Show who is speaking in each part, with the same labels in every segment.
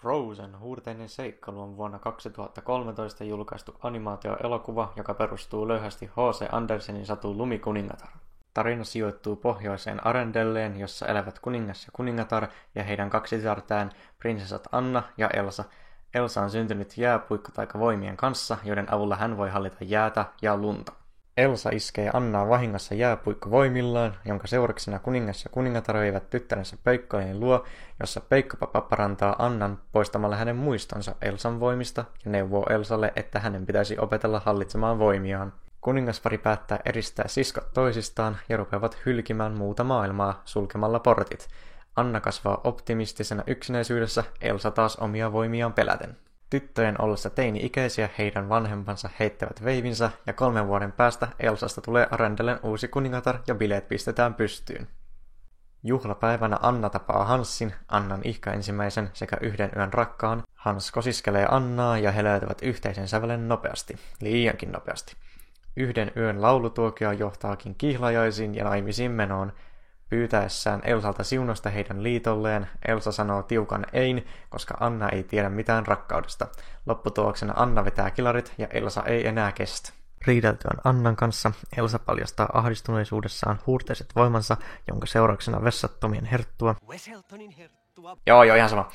Speaker 1: Frozen huurteinen seikkailu on vuonna 2013 julkaistu animaatioelokuva, joka perustuu löyhästi H.C. Andersenin satuun Lumikuningatar. Tarina sijoittuu pohjoiseen Arendelleen, jossa elävät kuningas ja kuningatar ja heidän kaksi tytärtään, prinsessat Anna ja Elsa. Elsa on syntynyt jääpuikkotaikavoimien kanssa, joiden avulla hän voi hallita jäätä ja lunta. Elsa iskee Annaa vahingossa jääpuikkovoimillaan, jonka seurauksena kuningas ja kuningatar veivät tyttärensä Peikkojen luo, jossa Peikkopapa parantaa Annan poistamalla hänen muistonsa Elsan voimista ja neuvoo Elsalle, että hänen pitäisi opetella hallitsemaan voimiaan. Kuningaspari päättää eristää siskot toisistaan ja rupeavat hylkimään muuta maailmaa sulkemalla portit. Anna kasvaa optimistisena yksinäisyydessä, Elsa taas omia voimiaan peläten. Tyttöjen ollessa teini-ikäisiä heidän vanhempansa heittävät veivinsä ja 3 vuoden päästä Elsasta tulee Arendellen uusi kuningatar ja bileet pistetään pystyyn. Juhlapäivänä Anna tapaa Hanssin, Annan ensimmäisen sekä yhden yön rakkaan. Hans kosiskelee Annaa ja he löytävät yhteisen sävelen nopeasti, liiankin nopeasti. Yhden yön laulutuokio johtaakin kihlajaisiin ja naimisiin menoon. Pyytäessään Elsalta siunosta heidän liitolleen, Elsa sanoo tiukan ein, koska Anna ei tiedä mitään rakkaudesta. Lopputuloksena Anna vetää kilarit ja Elsa ei enää kestä. Riideltyään Annan kanssa, Elsa paljastaa ahdistuneisuudessaan huurteiset voimansa, jonka seurauksena vessattomien herttua ihan sama.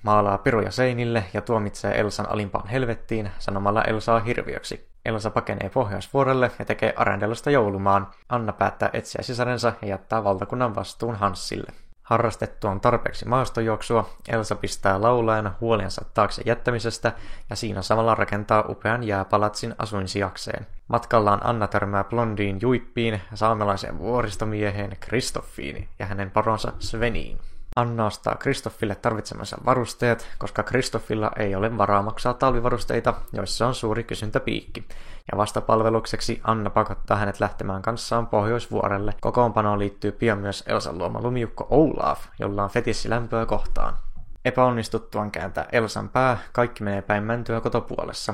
Speaker 1: Maalaa piruja seinille ja tuomitsee Elsan alimpaan helvettiin sanomalla Elsaa hirviöksi. Elsa pakenee Pohjoisvuorelle ja tekee Arendellosta joulumaan. Anna päättää etsiä sisarensa ja jättää valtakunnan vastuun Hanssille. Harrastettuaan tarpeeksi maastojuoksua, Elsa pistää laulajan huoliansa taakse jättämisestä ja siinä samalla rakentaa upean jääpalatsin asuinsijakseen. Matkallaan Anna törmää blondiin Juippiin, saamelaiseen vuoristomieheen Kristoffiin ja hänen poronsa Sveniin. Anna ostaa Kristoffille tarvitsemansa varusteet, koska Kristoffilla ei ole varaa maksaa talvivarusteita, joissa on suuri kysyntäpiikki. Ja vastapalvelukseksi Anna pakottaa hänet lähtemään kanssaan Pohjoisvuorelle. Kokoonpanoon liittyy pian myös Elsan luoma lumiukko Olaf, jolla on fetissi lämpöä kohtaan. Epäonnistuttuaan kääntää Elsan pää, kaikki menee päin mäntyä kotopuolessa.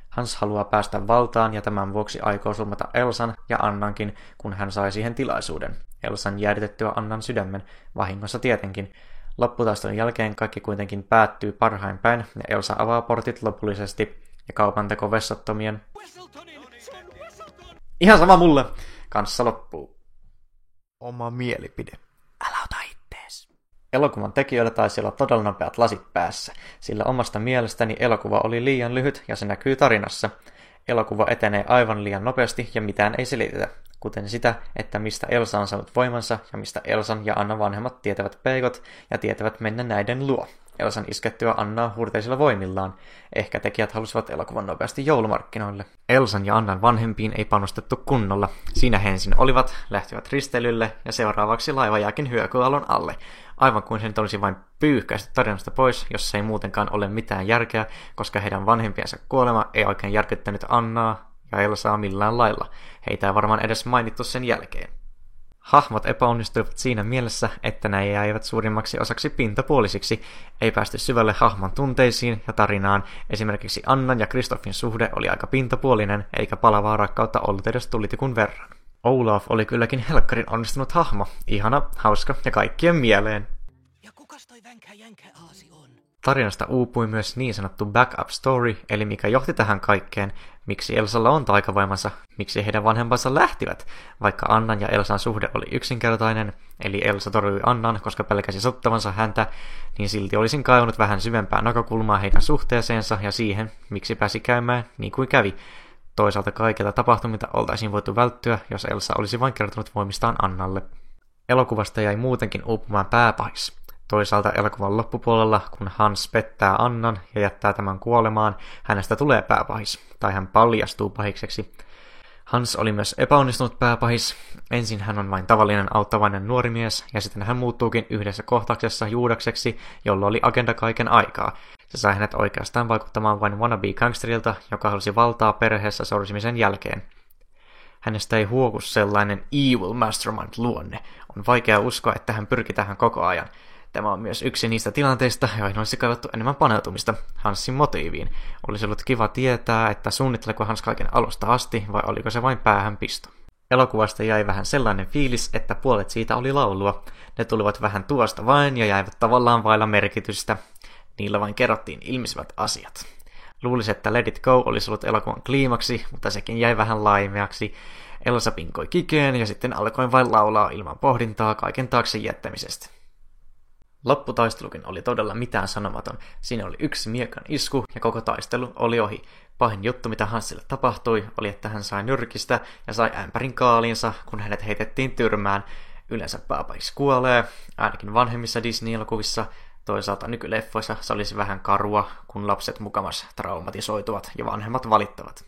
Speaker 1: Hans haluaa päästä valtaan ja tämän vuoksi aikoo surmata Elsan ja Annankin, kun hän sai siihen tilaisuuden. Elsan jäädytettyä Annan sydämen, vahingossa tietenkin. Lopputaistelun jälkeen kaikki kuitenkin päättyy parhain päin ja Elsa avaa portit lopullisesti ja kaupanteko vessattomien ihan sama mulle kanssa loppuu. Oma mielipide. Älä ota ittees. Elokuvan tekijöillä taisi olla todella nopeat lasit päässä, sillä omasta mielestäni elokuva oli liian lyhyt ja se näkyy tarinassa. Elokuva etenee aivan liian nopeasti ja mitään ei selitetä, kuten sitä, että mistä Elsa on saanut voimansa ja mistä Elsan ja Annan vanhemmat tietävät peikot ja tietävät mennä näiden luo. Elsan iskettyä Annaa huurteisilla voimillaan. Ehkä tekijät halusivat elokuvan nopeasti joulumarkkinoille. Elsan ja Annan vanhempiin ei panostettu kunnolla. Siinä he ensin olivat, lähtivät risteilylle ja seuraavaksi laiva jääkin hyökyalon alle. Aivan kuin sen olisi vain pyyhkäisty tarinasta pois, jossa ei muutenkaan ole mitään järkeä, koska heidän vanhempiensa kuolema ei oikein järkyttänyt Annaa ja Elsaa millään lailla. Heitä ei varmaan edes mainittu sen jälkeen. Hahmot epäonnistuivat siinä mielessä, että ne jäivät suurimmaksi osaksi pintapuolisiksi, ei päästy syvälle hahmon tunteisiin ja tarinaan. Esimerkiksi Annan ja Kristoffin suhde oli aika pintapuolinen, eikä palavaa rakkautta ollut edes tulitikun verran. Olaf oli kylläkin helkkarin onnistunut hahmo, ihana, hauska ja kaikkien mieleen. Ja kukas toi vänkä jänkä aasi on? Tarinasta uupui myös niin sanottu backup story, eli mikä johti tähän kaikkeen, miksi Elsalla on taikavoimansa, miksi heidän vanhempansa lähtivät, vaikka Annan ja Elsan suhde oli yksinkertainen, eli Elsa torjui Annan, koska pelkäsi sottavansa häntä, niin silti olisin kaivannut vähän syvempää näkökulmaa heidän suhteeseensa ja siihen, miksi pääsi käymään niin kuin kävi. Toisaalta kaikilta tapahtumilta oltaisiin voitu välttyä, jos Elsa olisi vain kertonut voimistaan Annalle. Elokuvasta jäi muutenkin uupumaan pääpahis. Toisaalta elokuvan loppupuolella, kun Hans pettää Annan ja jättää tämän kuolemaan, hänestä tulee pääpahis, tai hän paljastuu pahikseksi. Hans oli myös epäonnistunut pääpahis. Ensin hän on vain tavallinen auttavainen nuori mies, ja sitten hän muuttuukin yhdessä kohtauksessa Juudakseksi, jolla oli agenda kaiken aikaa. Se sai hänet oikeastaan vaikuttamaan vain wannabe-gangsterilta, joka halusi valtaa perheessä sorsimisen jälkeen. Hänestä ei huoku sellainen evil mastermind-luonne. On vaikea uskoa, että hän pyrki tähän koko ajan. Tämä on myös yksi niistä tilanteista, joihin olisi kaivattu enemmän paneutumista Hansin motiiviin. Olisi ollut kiva tietää, että suunnitteleeko Hans kaiken alusta asti, vai oliko se vain päähänpisto. Elokuvasta jäi vähän sellainen fiilis, että puolet siitä oli laulua. Ne tulivat vähän tuosta vain ja jäivät tavallaan vailla merkitystä. Niillä vain kerrottiin ilmisivät asiat. Luulisi, että Let It Go olisi ollut elokuvan kliimaksi, mutta sekin jäi vähän laimeaksi. Elsa pinkoi kikeen ja sitten alkoi vain laulaa ilman pohdintaa kaiken taakse jättämisestä. Lopputaistelukin oli todella mitään sanomaton. Siinä oli yksi miekan isku ja koko taistelu oli ohi. Pahin juttu, mitä Hansille tapahtui, oli, että hän sai nyrkistä ja sai ämpärin kaaliinsa, kun hänet heitettiin tyrmään. Yleensä pääpahis kuolee, ainakin vanhemmissa Disney-elokuvissa. Toisaalta nykyleffoissa se olisi vähän karua, kun lapset mukamas traumatisoituvat ja vanhemmat valittavat.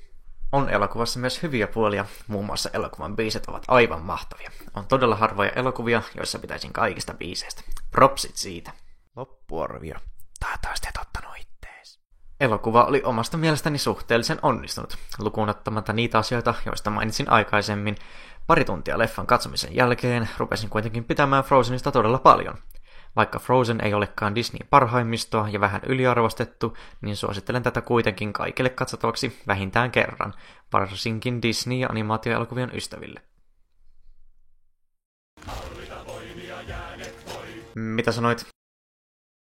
Speaker 1: On elokuvassa myös hyviä puolia, muun muassa elokuvan biisit ovat aivan mahtavia. On todella harvoja elokuvia, joissa pitäisin kaikista biiseistä. Propsit siitä. Loppuarvio. Toivottavasti et ottanut ittees. Elokuva oli omasta mielestäni suhteellisen onnistunut, lukuun ottamatta niitä asioita, joista mainitsin aikaisemmin. Pari tuntia leffan katsomisen jälkeen rupesin kuitenkin pitämään Frozenista todella paljon. Vaikka Frozen ei olekaan Disneyn parhaimmistoa ja vähän yliarvostettu, niin suosittelen tätä kuitenkin kaikille katsottavaksi vähintään kerran, varsinkin Disney- ja animaatioelokuvien ystäville. Mitä sanoit?